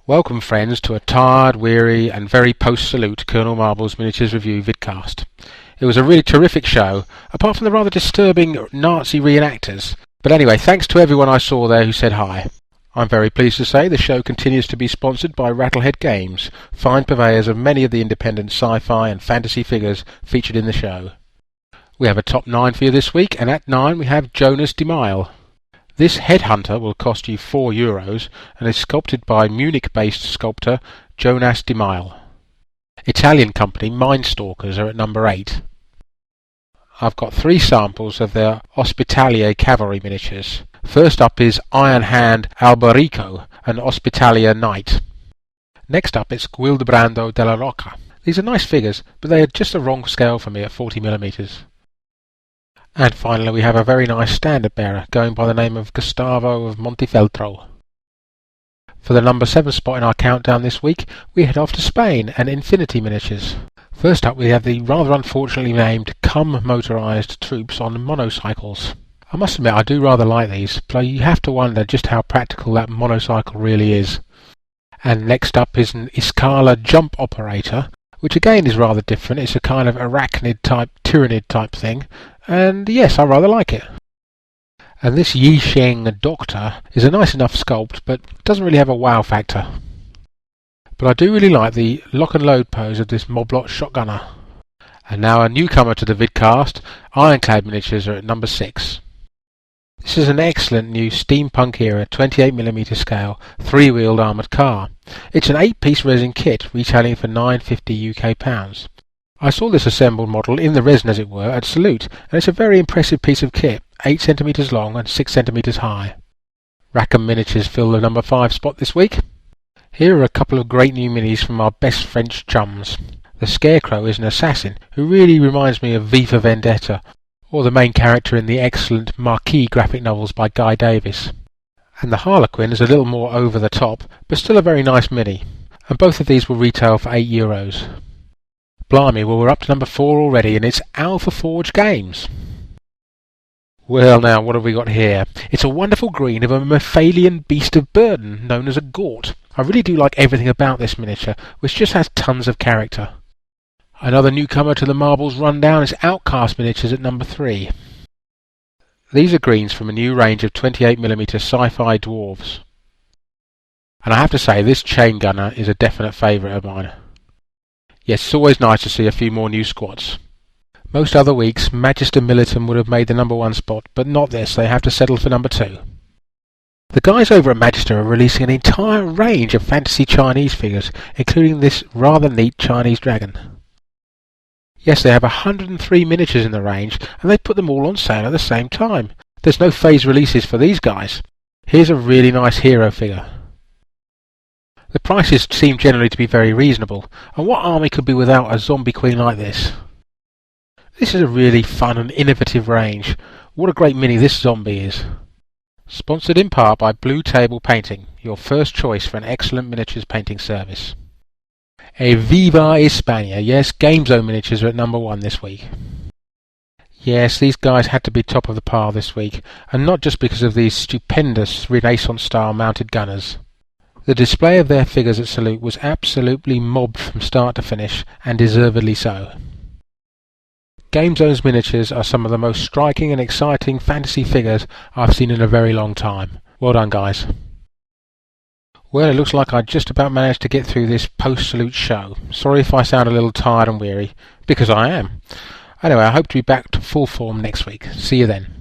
Welcome friends to a tired, weary and very post-salute Colonel Marbles Miniatures Review vidcast. It was a really terrific show, apart from the rather disturbing Nazi reenactors. But anyway, thanks to everyone I saw there who said hi. I'm very pleased to say the show continues to be sponsored by Rattlehead Games, fine purveyors of many of the independent sci-fi and fantasy figures featured in the show. We have a top 9 for you this week, and at 9 we have Jonas de Mile. This headhunter will cost you €4 and is sculpted by Munich-based sculptor Jonas de Mile. Italian company Mindstalkers are at number 8. I've got 3 samples of their Ospitalier cavalry miniatures. First up is Iron Hand Alberico, an Ospitalier knight. Next up is Guildebrando della Rocca. These are nice figures, but they are just the wrong scale for me at 40mm. And finally we have a very nice standard bearer going by the name of Gustavo of Montefeltro. For the number 7 spot in our countdown this week, we head off to Spain and Infinity Miniatures. First up we have the rather unfortunately named motorised troops on monocycles. I must admit I do rather like these, but you have to wonder just how practical that monocycle really is. And next up is an Iskala jump operator, which again is rather different. It's a kind of arachnid type, tyrannid type thing, and yes, I rather like it. And this Yi Sheng Doctor is a nice enough sculpt, but doesn't really have a wow factor. But I do really like the lock and load pose of this Moblot shotgunner. And now a newcomer to the vidcast, Ironclad Miniatures are at number 6. This is an excellent new steampunk era 28mm scale 3-wheeled armoured car. It's an 8-piece resin kit retailing for £9.50 UK. I saw this assembled model in the resin as it were at Salute, and it's a very impressive piece of kit, 8cm long and 6cm high. Rackham Miniatures fill the number 5 spot this week. Here are a couple of great new minis from our best French chums. The Scarecrow is an assassin who really reminds me of V for Vendetta, or the main character in the excellent Marquis graphic novels by Guy Davis. And the Harlequin is a little more over the top, but still a very nice mini, and both of these will retail for €8. Blimey, well we're up to number 4 already, and it's Alpha Forge Games. Well now, what have we got here? It's a wonderful green of a Mephalian beast of burden known as a Gort. I really do like everything about this miniature, which just has tons of character. Another newcomer to the Marbles rundown is Outcast Miniatures at number 3. These are greens from a new range of 28mm sci-fi dwarves. And I have to say, this chain gunner is a definite favourite of mine. Yes, it's always nice to see a few more new squads. Most other weeks, Magister Militum would have made the number 1 spot, but not this, they have to settle for number 2. The guys over at Magister are releasing an entire range of fantasy Chinese figures, including this rather neat Chinese dragon. Yes, they have 103 miniatures in the range, and they put them all on sale at the same time. There's no phase releases for these guys. Here's a really nice hero figure. The prices seem generally to be very reasonable, and what army could be without a zombie queen like this? This is a really fun and innovative range. What a great mini this zombie is. Sponsored in part by Blue Table Painting, your first choice for an excellent miniatures painting service. Viva España! Yes, Game Zone Miniatures are at number 1 this week. Yes, these guys had to be top of the pile this week, and not just because of these stupendous Renaissance-style mounted gunners. The display of their figures at Salute was absolutely mobbed from start to finish, and deservedly so. Game Zone's miniatures are some of the most striking and exciting fantasy figures I've seen in a very long time. Well done, guys. Well, it looks like I just about managed to get through this post-Salute show. Sorry if I sound a little tired and weary, because I am. Anyway, I hope to be back to full form next week. See you then.